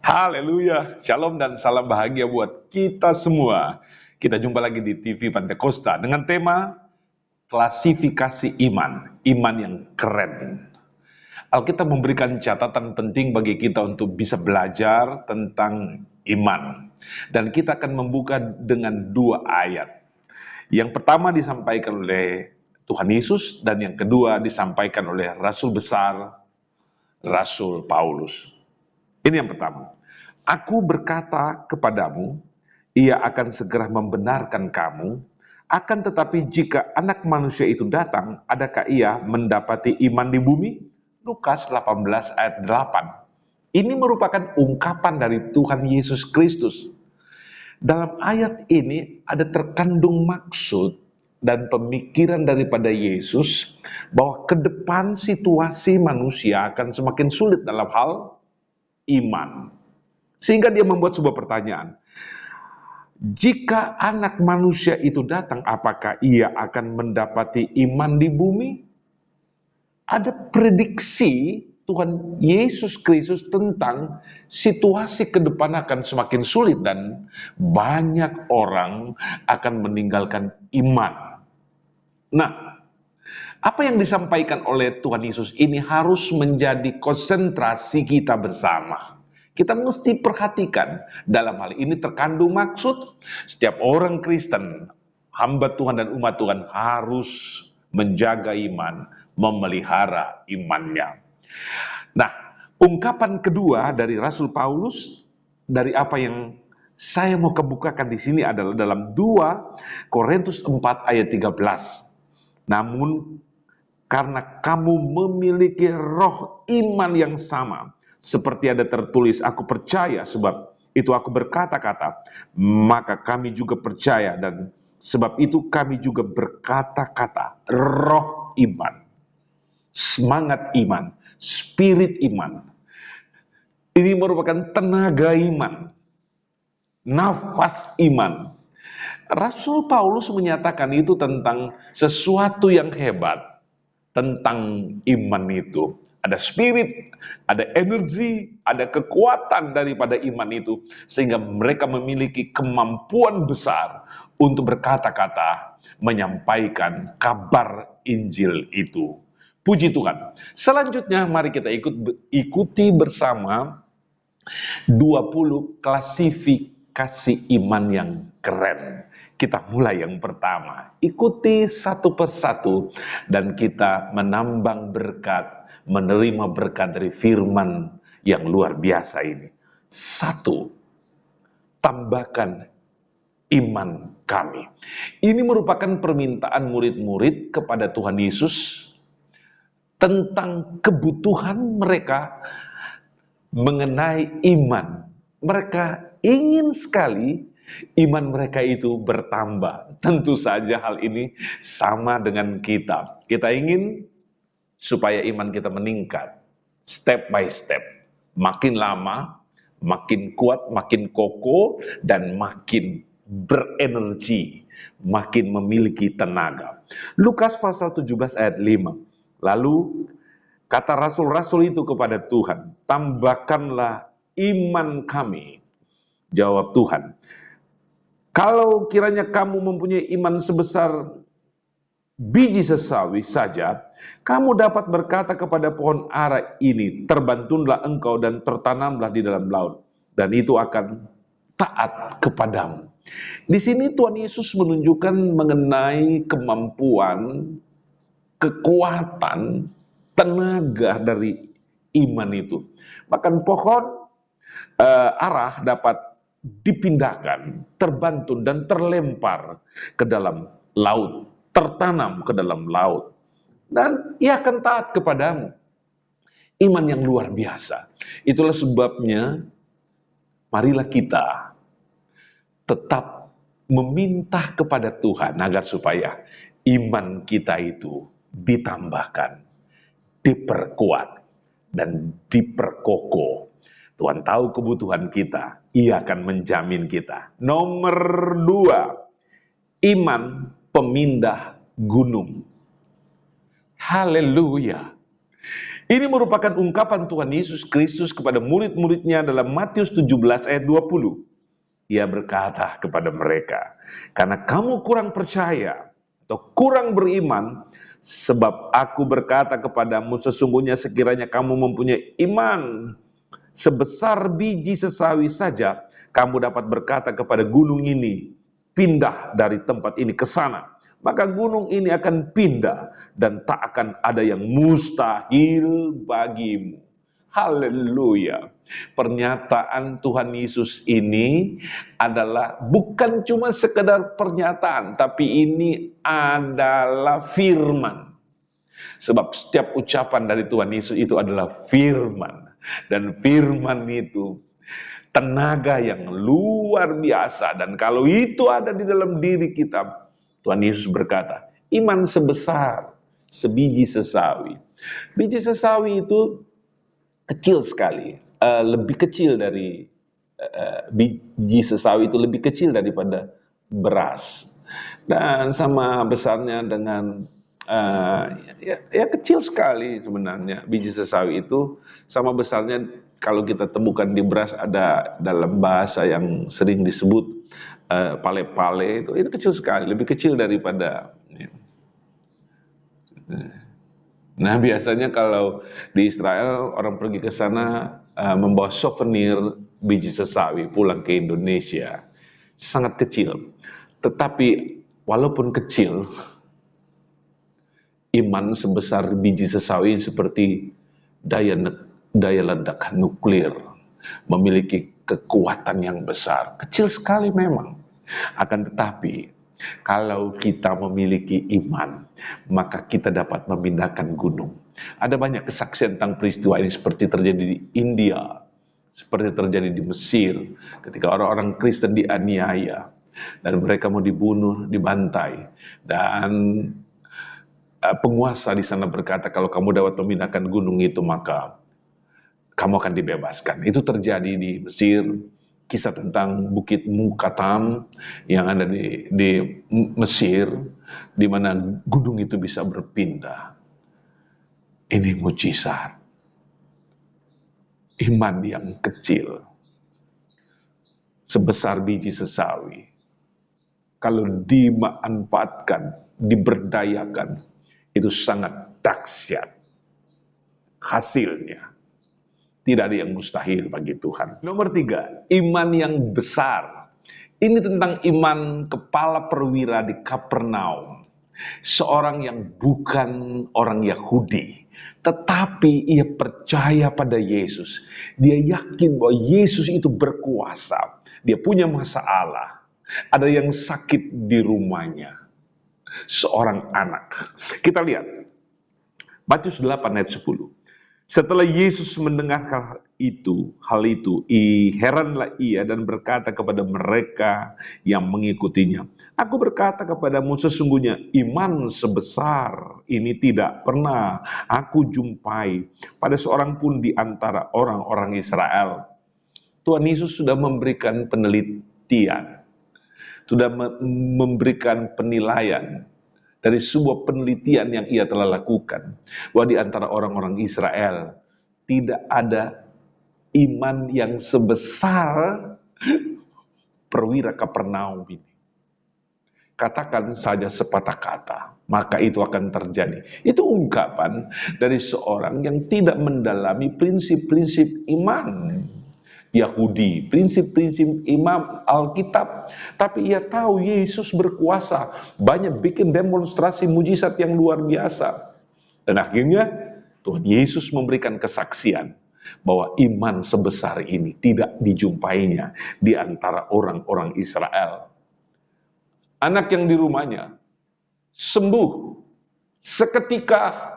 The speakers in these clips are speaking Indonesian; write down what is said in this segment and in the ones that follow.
Haleluya, shalom dan salam bahagia buat kita semua. Kita jumpa lagi di TV Pantai Costa dengan tema klasifikasi iman, iman yang keren. Alkitab memberikan catatan penting bagi kita untuk bisa belajar tentang iman. Dan kita akan membuka dengan dua ayat. Yang pertama disampaikan oleh Tuhan Yesus dan yang kedua disampaikan oleh Rasul besar, Rasul Paulus. Ini yang pertama. Aku berkata kepadamu, ia akan segera membenarkan kamu, akan tetapi jika anak manusia itu datang, adakah ia mendapati iman di bumi? Lukas 18 ayat 8. Ini merupakan ungkapan dari Tuhan Yesus Kristus. Dalam ayat ini ada terkandung maksud dan pemikiran daripada Yesus bahwa ke depan situasi manusia akan semakin sulit dalam hal iman. Sehingga dia membuat sebuah pertanyaan. Jika anak manusia itu datang, apakah ia akan mendapati iman di bumi? Ada prediksi Tuhan Yesus Kristus tentang situasi ke depan akan semakin sulit dan banyak orang akan meninggalkan iman. Nah, apa yang disampaikan oleh Tuhan Yesus ini harus menjadi konsentrasi kita bersama. Kita mesti perhatikan dalam hal ini terkandung maksud setiap orang Kristen, hamba Tuhan dan umat Tuhan harus menjaga iman, memelihara imannya. Nah, ungkapan kedua dari Rasul Paulus dari apa yang saya mau kebukakan di sini adalah dalam 2 Korintus 4 ayat 13. Namun karena kamu memiliki roh iman yang sama, seperti ada tertulis, aku percaya sebab itu aku berkata-kata, maka kami juga percaya dan sebab itu kami juga berkata-kata. Roh iman, semangat iman, spirit iman. Ini merupakan tenaga iman, nafas iman. Rasul Paulus menyatakan itu tentang sesuatu yang hebat, tentang iman itu. Ada spirit, ada energi, ada kekuatan daripada iman itu. Sehingga mereka memiliki kemampuan besar untuk berkata-kata, menyampaikan kabar Injil itu. Puji Tuhan. Selanjutnya mari kita ikuti bersama 20 klasifikasi iman yang keren. Kita mulai yang pertama. Ikuti satu persatu dan kita menambang berkat, menerima berkat dari firman yang luar biasa ini. 1. Tambahkan iman kami. Ini merupakan permintaan murid-murid kepada Tuhan Yesus tentang kebutuhan mereka mengenai iman. Mereka ingin sekali iman mereka itu bertambah. Tentu saja hal ini sama dengan kita. Kita ingin supaya iman kita meningkat. Step by step. Makin lama, makin kuat, makin kokoh, dan makin berenergi. Makin memiliki tenaga. Lukas pasal 17 ayat 5. Lalu kata rasul-rasul itu kepada Tuhan, tambahkanlah iman kami. Jawab Tuhan, kalau kiranya kamu mempunyai iman sebesar biji sesawi saja, kamu dapat berkata kepada pohon ara ini, terbantunlah engkau dan tertanamlah di dalam laut, dan itu akan taat kepadamu. Di sini Tuhan Yesus menunjukkan mengenai kemampuan, kekuatan, tenaga dari iman itu. Bahkan pohon arah dapat dipindahkan, terbantun dan terlempar ke dalam laut, tertanam ke dalam laut. Dan ia akan taat kepadamu. Iman yang luar biasa. Itulah sebabnya marilah kita tetap meminta kepada Tuhan agar supaya iman kita itu ditambahkan, diperkuat, dan diperkokoh. Tuhan tahu kebutuhan kita, Ia akan menjamin kita. Nomor 2, iman pemindah gunung. Haleluya. Ini merupakan ungkapan Tuhan Yesus Kristus kepada murid-muridnya dalam Matius 17 ayat 20. Ia berkata kepada mereka, karena kamu kurang percaya atau kurang beriman, sebab aku berkata kepadamu sesungguhnya sekiranya kamu mempunyai iman sebesar biji sesawi saja, kamu dapat berkata kepada gunung ini, pindah dari tempat ini ke sana. Maka gunung ini akan pindah dan tak akan ada yang mustahil bagimu. Haleluya. Pernyataan Tuhan Yesus ini adalah bukan cuma sekedar pernyataan, tapi ini adalah firman. Sebab setiap ucapan dari Tuhan Yesus itu adalah firman. Dan firman itu tenaga yang luar biasa. Dan kalau itu ada di dalam diri kita, Tuhan Yesus berkata, iman sebesar sebiji sesawi. Biji sesawi itu kecil sekali, lebih kecil dari biji sesawi itu lebih kecil daripada beras. Dan sama besarnya dengan ya kecil sekali sebenarnya. Biji sesawi itu sama besarnya kalau kita temukan di beras, ada dalam bahasa yang sering disebut pale-pale, itu kecil sekali, lebih kecil daripada ya. Nah, biasanya kalau di Israel orang pergi ke sana membawa souvenir biji sesawi pulang ke Indonesia. Sangat kecil. Tetapi walaupun kecil, iman sebesar biji sesawi seperti daya ledak nuklir, memiliki kekuatan yang besar. Kecil sekali memang. Akan tetapi, kalau kita memiliki iman, maka kita dapat memindahkan gunung. Ada banyak kesaksian tentang peristiwa ini, seperti terjadi di India, seperti terjadi di Mesir, ketika orang-orang Kristen dianiaya, dan mereka mau dibunuh, dibantai. Dan penguasa di sana berkata, kalau kamu dapat memindahkan gunung itu, maka kamu akan dibebaskan. Itu terjadi di Mesir. Kisah tentang Bukit Mukatam yang ada di Mesir, di mana gunung itu bisa berpindah. Ini mujizat. Iman yang kecil, sebesar biji sesawi, kalau dimanfaatkan, diberdayakan, itu sangat dahsyat hasilnya. Tidak ada yang mustahil bagi Tuhan. Nomor 3, iman yang besar. Ini tentang iman kepala perwira di Kapernaum. Seorang yang bukan orang Yahudi, tetapi ia percaya pada Yesus. Dia yakin bahwa Yesus itu berkuasa. Dia punya masalah. Ada yang sakit di rumahnya. Seorang anak. Kita lihat. Matius 8 ayat 10. Setelah Yesus mendengar hal itu, heranlah ia dan berkata kepada mereka yang mengikutinya, aku berkata kepadamu sesungguhnya iman sebesar ini tidak pernah aku jumpai pada seorang pun di antara orang-orang Israel. Tuhan Yesus sudah memberikan penelitian, sudah memberikan penilaian dari sebuah penelitian yang ia telah lakukan, bahwa di antara orang-orang Israel tidak ada iman yang sebesar perwira Kapernaum ini. Katakan saja sepatah kata, maka itu akan terjadi. Itu ungkapan dari seorang yang tidak mendalami prinsip-prinsip iman Yahudi, prinsip-prinsip imam Alkitab. Tapi ia tahu Yesus berkuasa, banyak bikin demonstrasi mujizat yang luar biasa. Dan akhirnya Tuhan Yesus memberikan kesaksian bahwa iman sebesar ini tidak dijumpainya di antara orang-orang Israel. Anak yang di rumahnya sembuh seketika.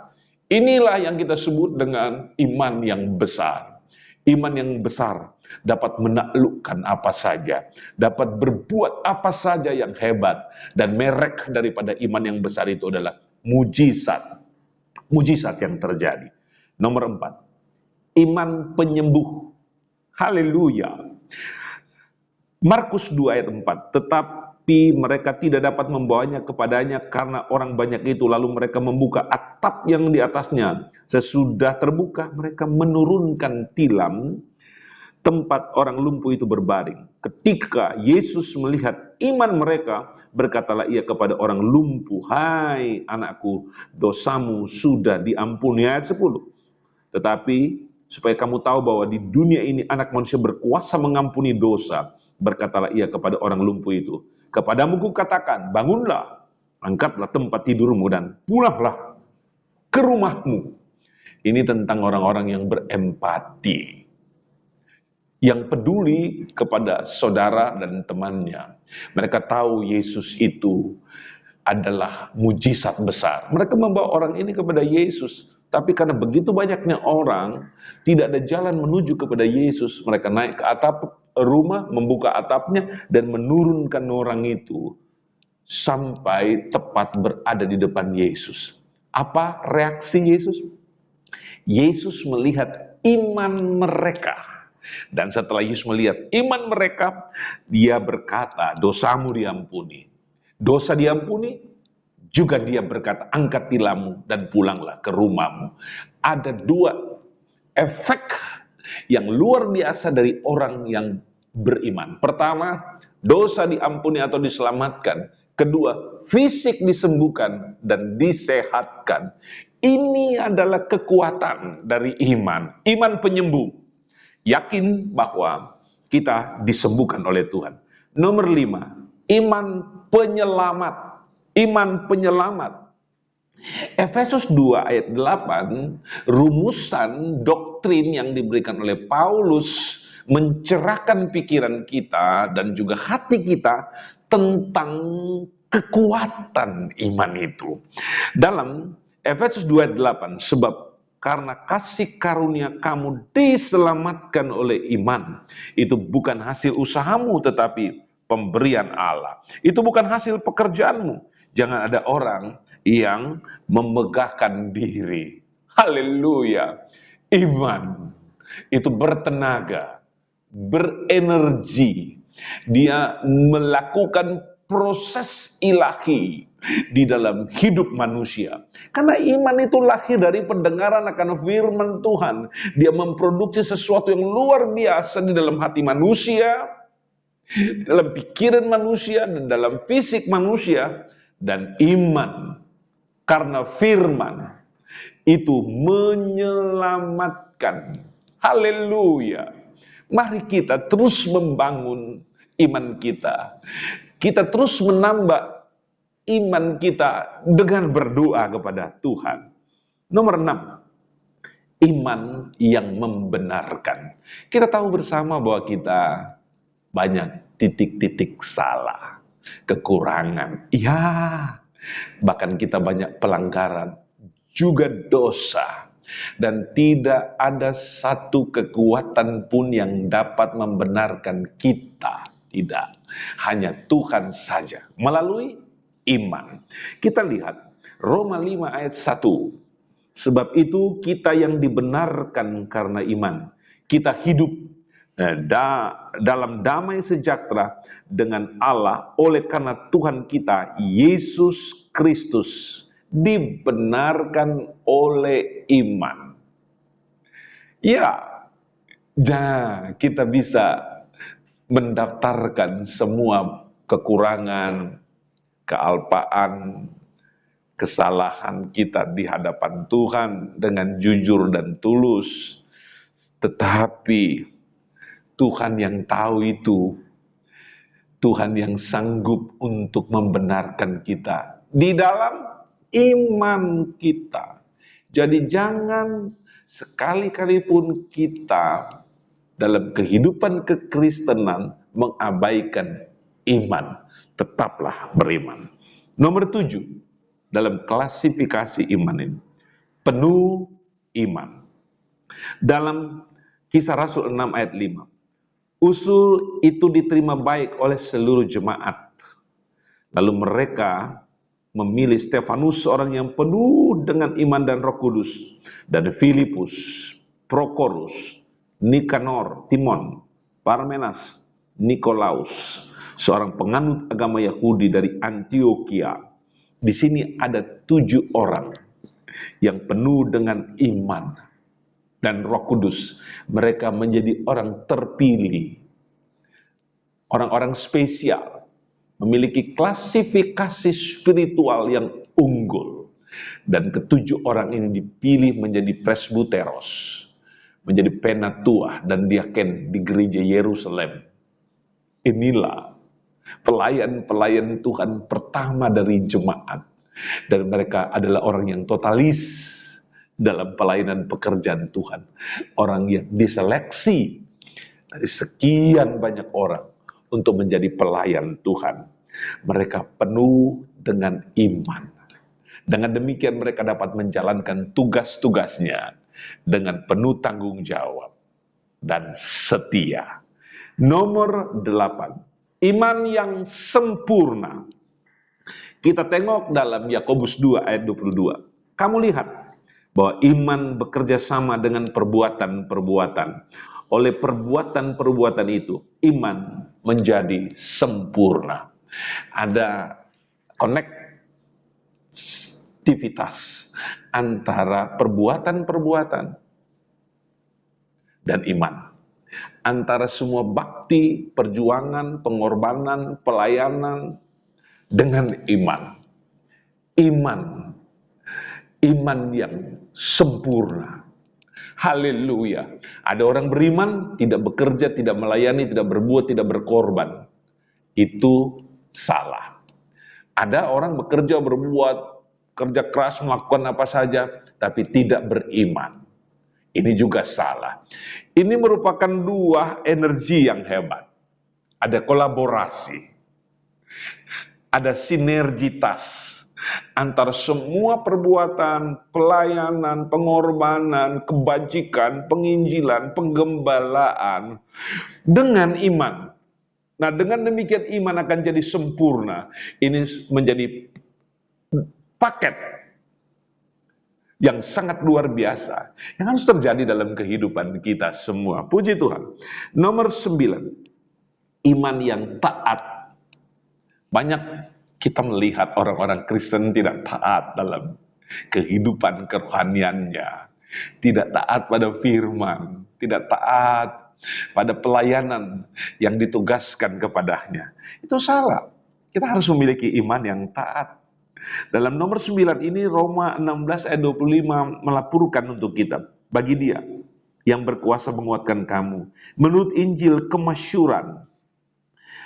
Inilah yang kita sebut dengan iman yang besar. Iman yang besar dapat menaklukkan apa saja, dapat berbuat apa saja yang hebat, dan merek daripada iman yang besar itu adalah mujizat. Mujizat yang terjadi. Nomor 4, iman penyembuh. Haleluya. Markus 2 ayat 4, Tapi mereka tidak dapat membawanya kepadanya karena orang banyak itu. Lalu mereka membuka atap yang di atasnya. Sesudah terbuka, mereka menurunkan tilam tempat orang lumpuh itu berbaring. Ketika Yesus melihat iman mereka, berkatalah ia kepada orang lumpuh, "Hai anakku, dosamu sudah diampuni." Ayat 10. Tetapi supaya kamu tahu bahwa di dunia ini anak manusia berkuasa mengampuni dosa, berkatalah ia kepada orang lumpuh itu, "Kepadamu kukatakan, bangunlah, angkatlah tempat tidurmu dan pulanglah ke rumahmu." Ini tentang orang-orang yang berempati, yang peduli kepada saudara dan temannya. Mereka tahu Yesus itu adalah mujizat besar. Mereka membawa orang ini kepada Yesus, tapi karena begitu banyaknya orang, tidak ada jalan menuju kepada Yesus. Mereka naik ke atap rumah, membuka atapnya, dan menurunkan orang itu sampai tepat berada di depan Yesus. Apa reaksi Yesus? Yesus melihat iman mereka. Dan setelah Yesus melihat iman mereka, dia berkata, "Dosamu diampuni." Dosa diampuni, juga dia berkata, "Angkat tilammu dan pulanglah ke rumahmu." Ada dua efek yang luar biasa dari orang yang beriman. Pertama, dosa diampuni atau diselamatkan. Kedua, fisik disembuhkan dan disehatkan. Ini adalah kekuatan dari iman. Iman penyembuh. Yakin bahwa kita disembuhkan oleh Tuhan. Nomor 5, iman penyelamat. Iman penyelamat. Efesus 2 ayat 8, rumusan doktrin yang diberikan oleh Paulus mencerahkan pikiran kita dan juga hati kita tentang kekuatan iman itu. Dalam Efesus 2 ayat 8, sebab karena kasih karunia kamu diselamatkan oleh iman. Itu bukan hasil usahamu tetapi pemberian Allah. Itu bukan hasil pekerjaanmu. Jangan ada orang yang memegahkan diri. Haleluya. Iman itu bertenaga, berenergi. Dia melakukan proses ilahi di dalam hidup manusia. Karena iman itu lahir dari pendengaran akan firman Tuhan. Dia memproduksi sesuatu yang luar biasa di dalam hati manusia, dalam pikiran manusia, dan dalam fisik manusia. Dan iman karena firman itu menyelamatkan. Haleluya. Mari kita terus membangun iman kita. Kita terus menambah iman kita dengan berdoa kepada Tuhan. Nomor 6, iman yang membenarkan. Kita tahu bersama bahwa kita banyak titik-titik salah, kekurangan. Ya, bahkan kita banyak pelanggaran, juga dosa. Dan tidak ada satu kekuatan pun yang dapat membenarkan kita. Tidak, hanya Tuhan saja melalui iman. Kita lihat Roma 5 ayat 1. Sebab itu kita yang dibenarkan karena iman, kita hidup dalam damai sejahtera dengan Allah oleh karena Tuhan kita Yesus Kristus dibenarkan oleh iman. Ya, kita bisa mendaftarkan semua kekurangan, kealpaan, kesalahan kita di hadapan Tuhan dengan jujur dan tulus. Tetapi Tuhan yang tahu itu, Tuhan yang sanggup untuk membenarkan kita di dalam iman kita. Jadi jangan sekali-kali pun kita dalam kehidupan kekristenan mengabaikan iman. Tetaplah beriman. Nomor 7, dalam klasifikasi iman ini, penuh iman. Dalam Kisah Rasul 6 ayat 5, usul itu diterima baik oleh seluruh jemaat. Lalu mereka memilih Stefanus, seorang yang penuh dengan iman dan Roh Kudus, dan Filipus, Prokorus, Nikanor, Timon, Parmenas, Nikolaus, seorang penganut agama Yahudi dari Antioquia. Di sini ada 7 orang yang penuh dengan iman dan Roh Kudus. Mereka menjadi orang terpilih, orang-orang spesial, memiliki klasifikasi spiritual yang unggul. Dan ke-7 orang ini dipilih menjadi presbuteros, menjadi penatua dan diaken di gereja Yerusalem. Inilah pelayan-pelayan Tuhan pertama dari jemaat. Dan mereka adalah orang yang totalis dalam pelayanan pekerjaan Tuhan. Orang yang diseleksi dari sekian banyak orang untuk menjadi pelayan Tuhan. Mereka penuh dengan iman. Dengan demikian mereka dapat menjalankan tugas-tugasnya dengan penuh tanggung jawab dan setia. Nomor 8, iman yang sempurna. Kita tengok dalam Yakobus 2 ayat 22. Kamu lihat bahwa iman bekerja sama dengan perbuatan-perbuatan. Oleh perbuatan-perbuatan itu, iman menjadi sempurna. Ada konektivitas antara perbuatan-perbuatan dan iman. Antara semua bakti, perjuangan, pengorbanan, pelayanan dengan iman. Iman yang sempurna. Haleluya. Ada orang beriman, tidak bekerja, tidak melayani, tidak berbuat, tidak berkorban. Itu salah. Ada orang bekerja, berbuat, kerja keras, melakukan apa saja, tapi tidak beriman. Ini juga salah. Ini merupakan 2 energi yang hebat. Ada kolaborasi, ada sinergitas antara semua perbuatan, pelayanan, pengorbanan, kebajikan, penginjilan, penggembalaan dengan iman. Nah, dengan demikian iman akan jadi sempurna. Ini menjadi paket yang sangat luar biasa yang harus terjadi dalam kehidupan kita semua. Puji Tuhan. Nomor 9, iman yang taat. Banyak kita melihat orang-orang Kristen tidak taat dalam kehidupan kerohaniannya, tidak taat pada firman, tidak taat pada pelayanan yang ditugaskan kepadanya. Itu salah. Kita harus memiliki iman yang taat. Dalam nomor 9 ini Roma 16 ayat 25 melaporkan untuk kita. Bagi Dia yang berkuasa menguatkan kamu menurut Injil kemasyuran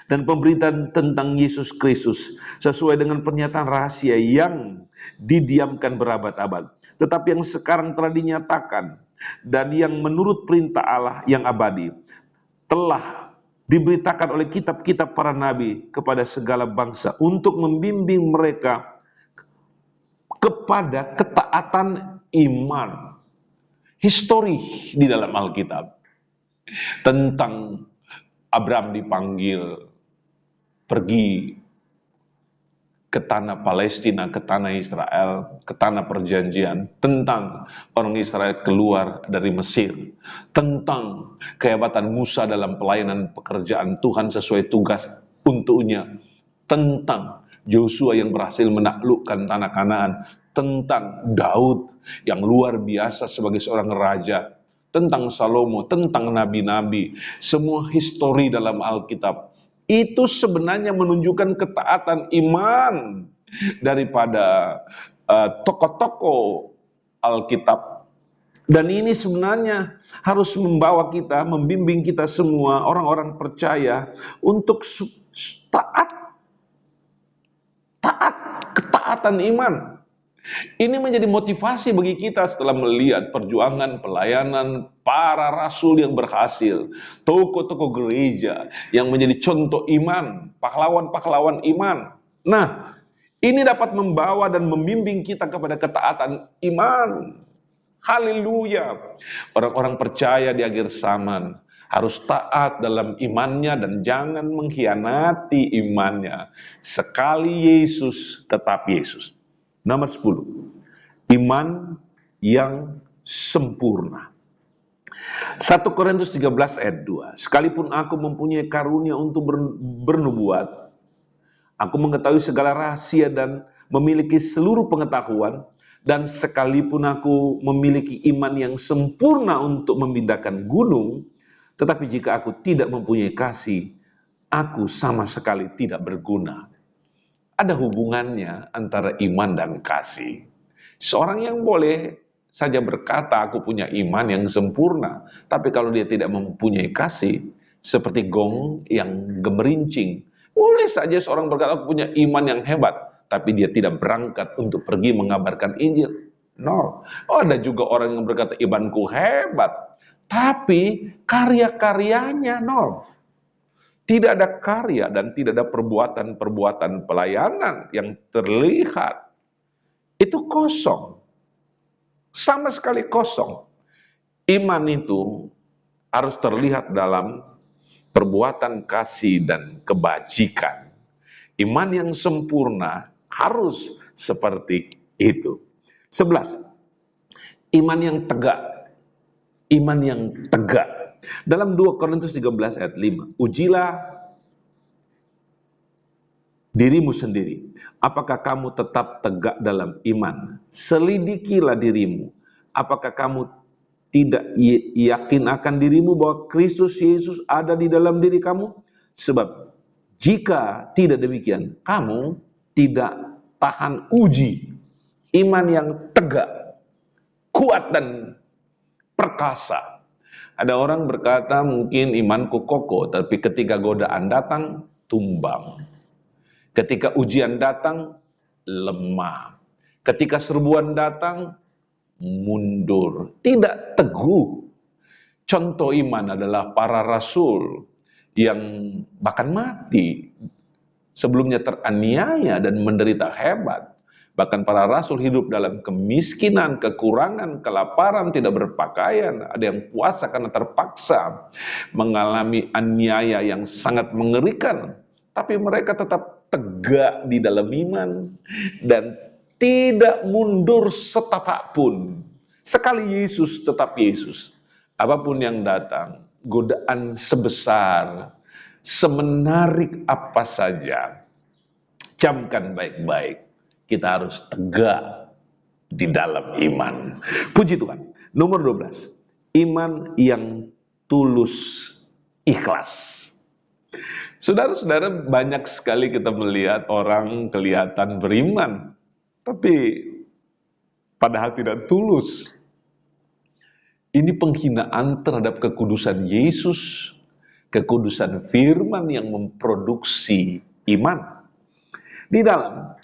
dan pemberitaan tentang Yesus Kristus sesuai dengan pernyataan rahasia yang didiamkan berabad-abad, tetapi yang sekarang telah dinyatakan dan yang menurut perintah Allah yang abadi telah diberitakan oleh kitab-kitab para nabi kepada segala bangsa untuk membimbing mereka kepada ketaatan iman. Histori di dalam Alkitab tentang Abraham dipanggil pergi ke tanah Palestina, ke tanah Israel, ke tanah perjanjian, tentang orang Israel keluar dari Mesir, tentang kehebatan Musa dalam pelayanan pekerjaan Tuhan sesuai tugas untuknya, tentang Yosua yang berhasil menaklukkan tanah Kanaan, tentang Daud yang luar biasa sebagai seorang raja, tentang Salomo, tentang nabi-nabi. Semua histori dalam Alkitab itu sebenarnya menunjukkan ketaatan iman daripada tokoh-tokoh Alkitab. Dan ini sebenarnya harus membawa kita, membimbing kita semua, orang-orang percaya, untuk taat, ketaatan iman. Ini menjadi motivasi bagi kita setelah melihat perjuangan, pelayanan para rasul yang berhasil, tokoh-tokoh gereja yang menjadi contoh iman, pahlawan-pahlawan iman. Nah, ini dapat membawa dan membimbing kita kepada ketaatan iman. Haleluya. Orang-orang percaya di akhir zaman harus taat dalam imannya dan jangan mengkhianati imannya. Sekali Yesus, tetap Yesus. Nomor 10, iman yang sempurna. 1 Korintus 13 ayat 2. Sekalipun aku mempunyai karunia untuk bernubuat, aku mengetahui segala rahasia dan memiliki seluruh pengetahuan, dan sekalipun aku memiliki iman yang sempurna untuk memindahkan gunung, tetapi jika aku tidak mempunyai kasih, aku sama sekali tidak berguna. Ada hubungannya antara iman dan kasih. Seorang yang boleh saja berkata, aku punya iman yang sempurna, tapi kalau dia tidak mempunyai kasih, seperti gong yang gemerincing. Boleh saja seorang berkata, aku punya iman yang hebat, tapi dia tidak berangkat untuk pergi mengabarkan Injil. No. Oh, ada juga orang yang berkata, imanku hebat, tapi karya-karyanya nol. Tidak ada karya dan tidak ada perbuatan-perbuatan pelayanan yang terlihat. Itu kosong. Sama sekali kosong. Iman itu harus terlihat dalam perbuatan kasih dan kebajikan. Iman yang sempurna harus seperti itu. 11. Iman yang tegak. Iman yang tegak. Dalam 2 Korintus 13 ayat 5. Ujilah dirimu sendiri. Apakah kamu tetap tegak dalam iman? Selidikilah dirimu. Apakah kamu tidak yakin akan dirimu bahwa Kristus Yesus ada di dalam diri kamu? Sebab jika tidak demikian, kamu tidak tahan uji. Iman yang tegak, kuat dan perkasa. Ada orang berkata, mungkin imanku kokoh, tapi ketika godaan datang, tumbang. Ketika ujian datang, lemah. Ketika serbuan datang, mundur. Tidak teguh. Contoh iman adalah para rasul yang bahkan mati. Sebelumnya teraniaya dan menderita hebat. Bahkan para rasul hidup dalam kemiskinan, kekurangan, kelaparan, tidak berpakaian. Ada yang puasa karena terpaksa, mengalami aniaya yang sangat mengerikan. Tapi mereka tetap tegak di dalam iman dan tidak mundur setapak pun. Sekali Yesus tetap Yesus. Apapun yang datang, godaan sebesar, semenarik apa saja, camkan baik-baik. Kita harus tegak di dalam iman. Puji Tuhan. Nomor 12. Iman yang tulus ikhlas. Saudara-saudara, banyak sekali kita melihat orang kelihatan beriman, tapi padahal tidak tulus. Ini penghinaan terhadap kekudusan Yesus, kekudusan firman yang memproduksi iman. Di dalam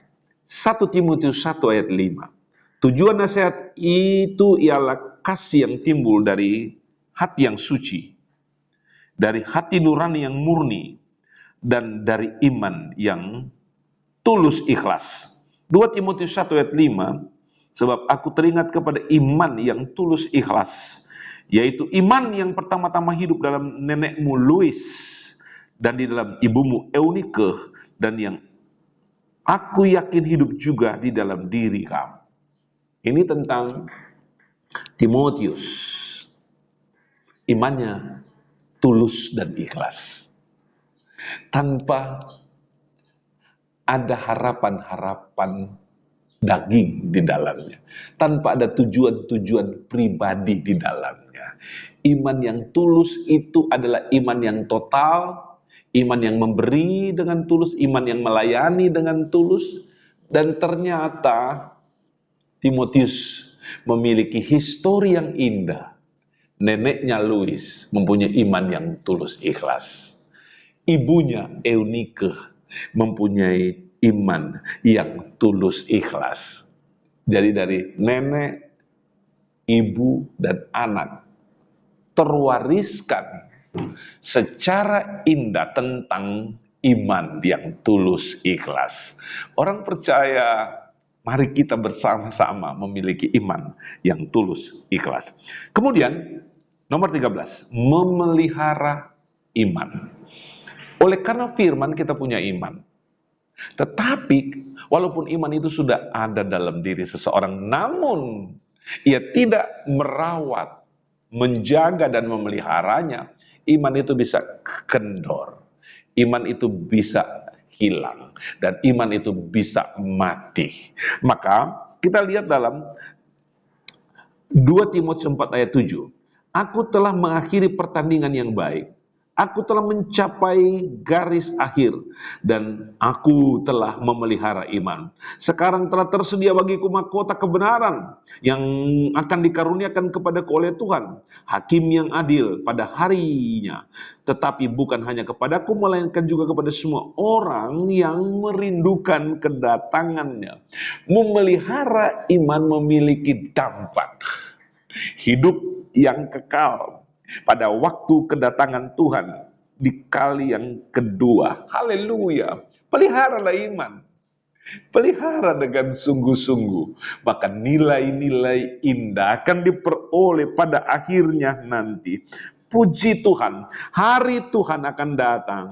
1 Timotius 1 ayat 5. Tujuan nasihat itu ialah kasih yang timbul dari hati yang suci, dari hati nurani yang murni, dan dari iman yang tulus ikhlas. 2 Timotius 1 ayat 5, sebab aku teringat kepada iman yang tulus ikhlas, yaitu iman yang pertama-tama hidup dalam nenekmu Lois dan di dalam ibumu Eunike, dan yang aku yakin hidup juga di dalam diri kamu. Ini tentang Timotius. Imannya tulus dan ikhlas. Tanpa ada harapan-harapan daging di dalamnya. Tanpa ada tujuan-tujuan pribadi di dalamnya. Iman yang tulus itu adalah iman yang total, iman yang memberi dengan tulus, iman yang melayani dengan tulus. Dan ternyata Timotius memiliki histori yang indah. Neneknya Lois mempunyai iman yang tulus ikhlas. Ibunya Eunike mempunyai iman yang tulus ikhlas. Jadi dari nenek, ibu, dan anak terwariskan secara indah tentang iman yang tulus ikhlas. Orang percaya, mari kita bersama-sama memiliki iman yang tulus ikhlas. Kemudian nomor 13, memelihara iman. Oleh karena firman kita punya iman. Tetapi walaupun iman itu sudah ada dalam diri seseorang, namun ia tidak merawat, menjaga dan memeliharanya, iman itu bisa kendor. Iman itu bisa hilang. Dan iman itu bisa mati. Maka kita lihat dalam 2 Timotius 4 ayat 7. Aku telah mengakhiri pertandingan yang baik. Aku telah mencapai garis akhir dan aku telah memelihara iman. Sekarang telah tersedia bagiku mahkota kebenaran yang akan dikaruniakan kepadaku oleh Tuhan, hakim yang adil pada harinya. Tetapi bukan hanya kepadaku, melainkan juga kepada semua orang yang merindukan kedatangannya. Memelihara iman memiliki dampak hidup yang kekal pada waktu kedatangan Tuhan di kali yang kedua. Haleluya. Peliharalah iman. Pelihara dengan sungguh-sungguh. Maka nilai-nilai indah akan diperoleh pada akhirnya nanti. Puji Tuhan, hari Tuhan akan datang.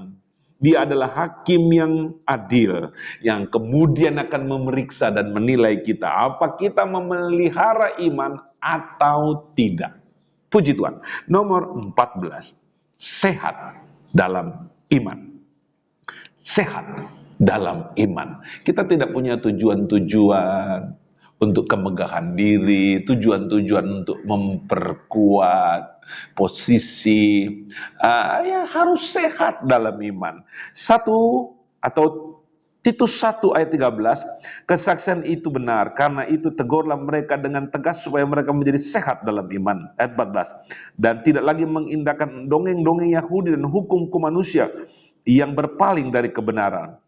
Dia adalah hakim yang adil, yang kemudian akan memeriksa dan menilai kita. Apa kita memelihara iman atau tidak. Puji Tuhan. Nomor 14. Sehat dalam iman. Sehat dalam iman. Kita tidak punya tujuan-tujuan untuk kemegahan diri, tujuan-tujuan untuk memperkuat posisi. Ya harus sehat dalam iman. Titus 1 ayat 13, kesaksian itu benar, karena itu tegurlah mereka dengan tegas supaya mereka menjadi sehat dalam iman. Ayat 14, dan tidak lagi mengindahkan dongeng-dongeng Yahudi dan hukum-hukum manusia yang berpaling dari kebenaran.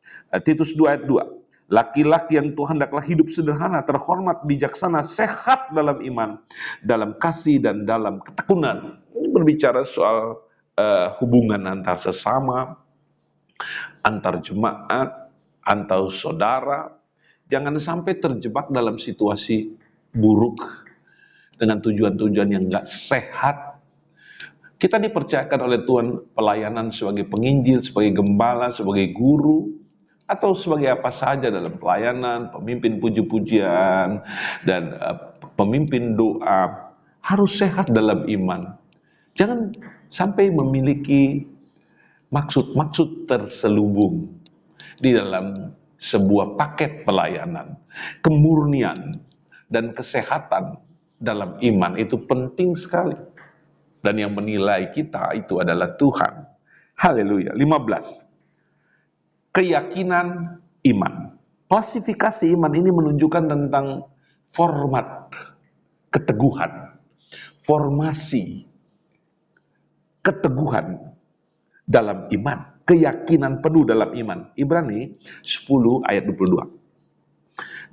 Titus 2 ayat 2, laki-laki yang Tuhan hendaklah hidup sederhana, terhormat, bijaksana, sehat dalam iman, dalam kasih dan dalam ketekunan. Ini berbicara soal hubungan antar sesama, antar jemaat, antar saudara. Jangan sampai terjebak dalam situasi buruk dengan tujuan-tujuan yang gak sehat. Kita dipercayakan oleh Tuhan pelayanan sebagai penginjil, sebagai gembala, sebagai guru, atau sebagai apa saja dalam pelayanan, pemimpin puji-pujian, dan pemimpin doa. Harus sehat dalam iman. Jangan sampai memiliki maksud-maksud terselubung di dalam sebuah paket pelayanan. Kemurnian dan kesehatan dalam iman itu penting sekali. Dan yang menilai kita itu adalah Tuhan. Haleluya. 15. Keyakinan iman. Klasifikasi iman ini menunjukkan tentang format keteguhan, formasi keteguhan dalam iman, keyakinan penuh dalam iman. Ibrani 10 ayat 22.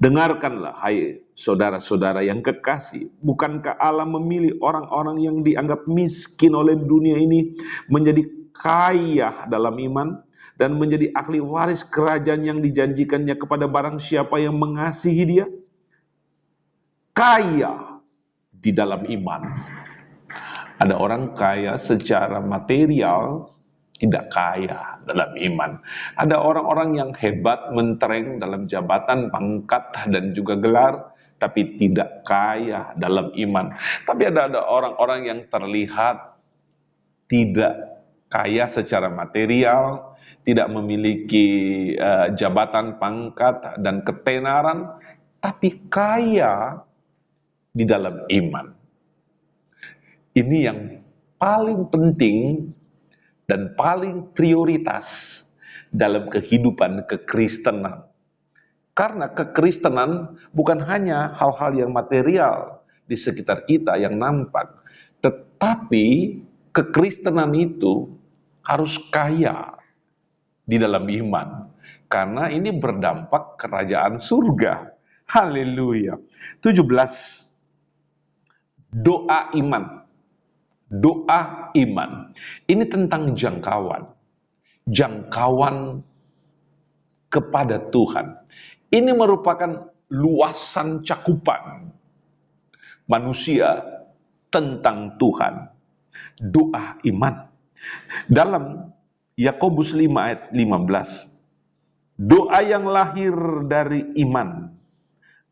Dengarkanlah hai saudara-saudara yang kekasih, bukankah Allah memilih orang-orang yang dianggap miskin oleh dunia ini menjadi kaya dalam iman dan menjadi ahli waris kerajaan yang dijanjikannya kepada barang siapa yang mengasihi dia? Kaya di dalam iman. Ada orang kaya secara material, tidak kaya dalam iman. Ada orang-orang yang hebat, mentereng dalam jabatan, pangkat, dan juga gelar, tapi tidak kaya dalam iman. Tapi ada orang-orang yang terlihat tidak kaya secara material, tidak memiliki jabatan, pangkat, dan ketenaran, tapi kaya di dalam iman. Ini yang paling penting dan paling prioritas dalam kehidupan kekristenan. Karena kekristenan bukan hanya hal-hal yang material di sekitar kita yang nampak, tetapi kekristenan itu harus kaya di dalam iman. Karena ini berdampak kerajaan surga. Haleluya. 17. Doa iman. Doa iman. Ini tentang jangkauan. Jangkauan kepada Tuhan. Ini merupakan luasan cakupan manusia tentang Tuhan. Doa iman. Dalam Yakobus 5 ayat 15. Doa yang lahir dari iman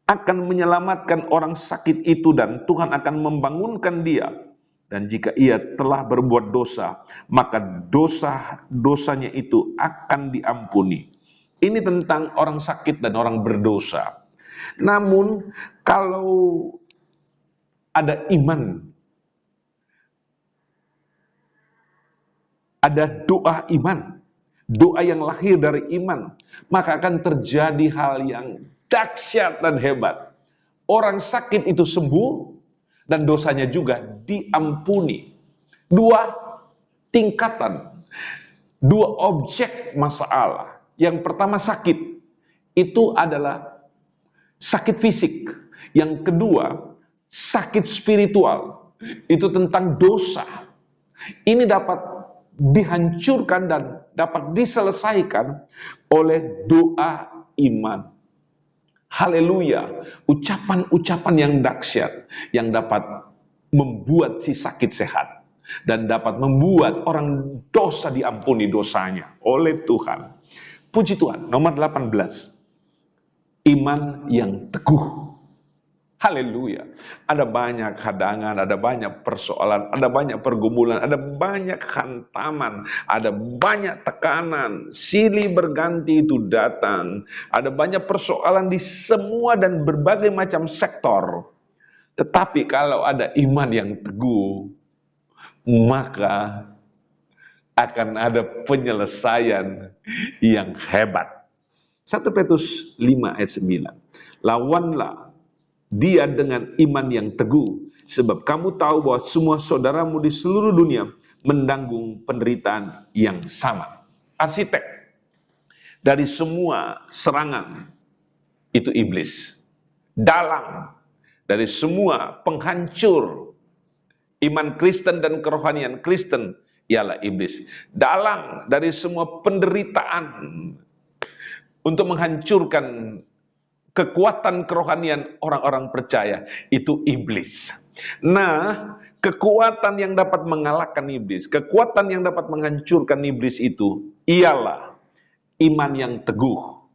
akan menyelamatkan orang sakit itu dan Tuhan akan membangunkan dia. Dan jika ia telah berbuat dosa, maka dosa-dosanya itu akan diampuni. Ini tentang orang sakit dan orang berdosa. Namun kalau ada iman, ada doa iman, doa yang lahir dari iman, maka akan terjadi hal yang dahsyat dan hebat. Orang sakit itu sembuh dan dosanya juga diampuni. Dua tingkatan, dua objek masalah. Yang pertama sakit, itu adalah sakit fisik. Yang kedua, sakit spiritual, itu tentang dosa. Ini dapat dihancurkan dan dapat diselesaikan oleh doa iman. Haleluya, ucapan-ucapan yang dahsyat yang dapat membuat si sakit sehat dan dapat membuat orang dosa diampuni dosanya oleh Tuhan. Puji Tuhan. Nomor 18. Iman yang teguh. Haleluya. Ada banyak hadangan, ada banyak persoalan, ada banyak pergumulan, ada banyak hantaman, ada banyak tekanan, silih berganti itu datang. Ada banyak persoalan di semua dan berbagai macam sektor. Tetapi kalau ada iman yang teguh, maka akan ada penyelesaian yang hebat. 1 Petrus 5 ayat 9. Lawanlah dia dengan iman yang teguh, sebab kamu tahu bahwa semua saudaramu di seluruh dunia menanggung penderitaan yang sama. Arsitek dari semua serangan itu iblis. Dalang dari semua penghancur iman Kristen dan kerohanian Kristen ialah iblis. Dalang dari semua penderitaan untuk menghancurkan kekuatan kerohanian orang-orang percaya itu iblis. Nah, kekuatan yang dapat mengalahkan iblis, kekuatan yang dapat menghancurkan iblis itu ialah iman yang teguh.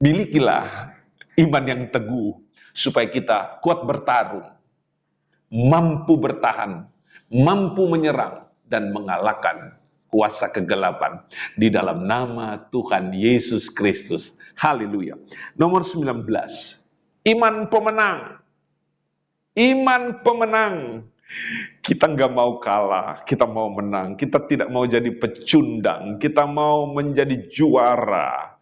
Milikilah iman yang teguh supaya kita kuat bertarung, mampu bertahan, mampu menyerang dan mengalahkan kuasa kegelapan di dalam nama Tuhan Yesus Kristus. Haleluya. Nomor 19. Iman pemenang. Iman pemenang. Kita nggak mau kalah, kita mau menang. Kita tidak mau jadi pecundang, kita mau menjadi juara.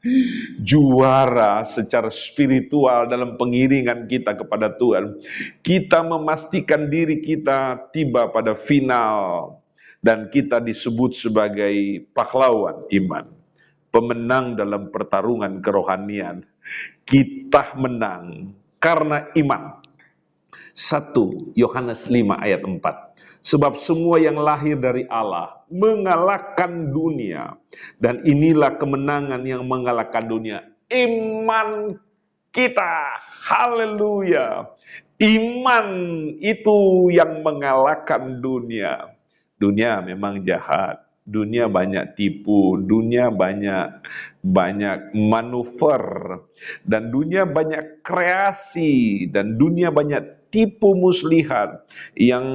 Juara secara spiritual dalam pengiringan kita kepada Tuhan. Kita memastikan diri kita tiba pada final. Dan kita disebut sebagai pahlawan iman. Pemenang dalam pertarungan kerohanian. Kita menang karena iman. 1 Yohanes 5 ayat 4. Sebab semua yang lahir dari Allah mengalahkan dunia. Dan inilah kemenangan yang mengalahkan dunia. Iman kita. Haleluya. Iman itu yang mengalahkan dunia. Dunia memang jahat. Dunia banyak tipu, dunia banyak manuver, dan dunia banyak kreasi, dan dunia banyak tipu muslihat yang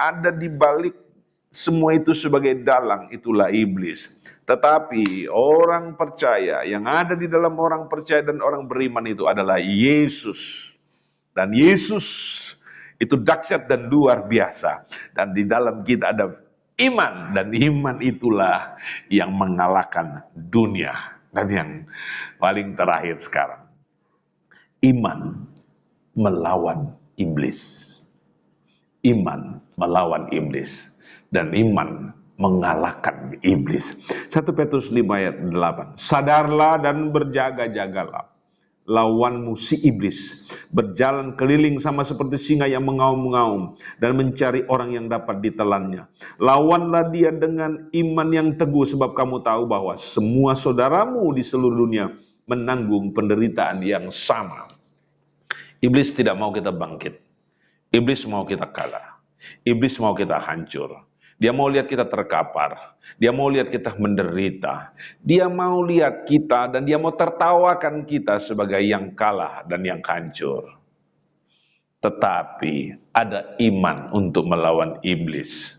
ada di balik semua itu sebagai dalang, itulah iblis. Tetapi orang percaya, yang ada di dalam orang percaya dan orang beriman itu adalah Yesus. Dan Yesus itu dahsyat dan luar biasa. Dan di dalam kita ada iman. Dan iman itulah yang mengalahkan dunia. Dan yang paling terakhir sekarang. Iman melawan iblis. Iman melawan iblis. Dan iman mengalahkan iblis. 1 Petrus 5 ayat 8. Sadarlah dan berjaga-jagalah. Lawanmu si iblis berjalan keliling sama seperti singa yang mengaum-ngaum dan mencari orang yang dapat ditelannya. Lawanlah dia dengan iman yang teguh, sebab kamu tahu bahwa semua saudaramu di seluruh dunia menanggung penderitaan yang sama. Iblis tidak mau kita bangkit. Iblis mau kita kalah. Iblis mau kita hancur. Dia mau lihat kita terkapar. Dia mau lihat kita menderita. Dia mau lihat kita dan dia mau tertawakan kita sebagai yang kalah dan yang hancur. tetapi ada iman untuk melawan iblis.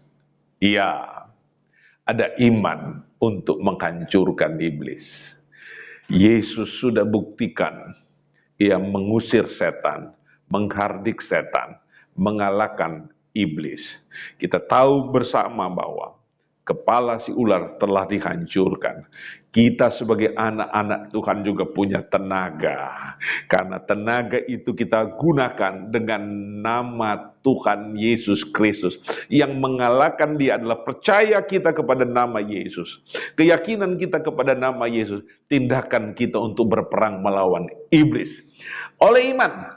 Ya, ada iman untuk menghancurkan iblis. Yesus sudah buktikan, ia mengusir setan, menghardik setan, mengalahkan iblis. Kita tahu bersama bahwa kepala si ular telah dihancurkan. Kita sebagai anak-anak Tuhan juga punya tenaga. Karena tenaga itu kita gunakan dengan nama Tuhan Yesus Kristus. Yang mengalahkan dia adalah percaya kita kepada nama Yesus. Keyakinan kita kepada nama Yesus. Tindakan kita untuk berperang melawan iblis. Oleh iman,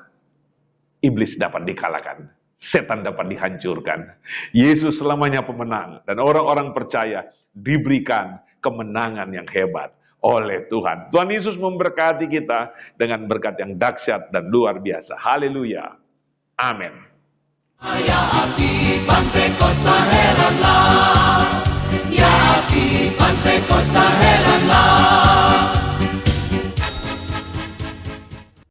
iblis dapat dikalahkan. Setan dapat dihancurkan. Yesus selamanya pemenang. Dan orang-orang percaya diberikan kemenangan yang hebat oleh Tuhan. Tuhan Yesus memberkati kita dengan berkat yang dahsyat dan luar biasa. Haleluya. Amin.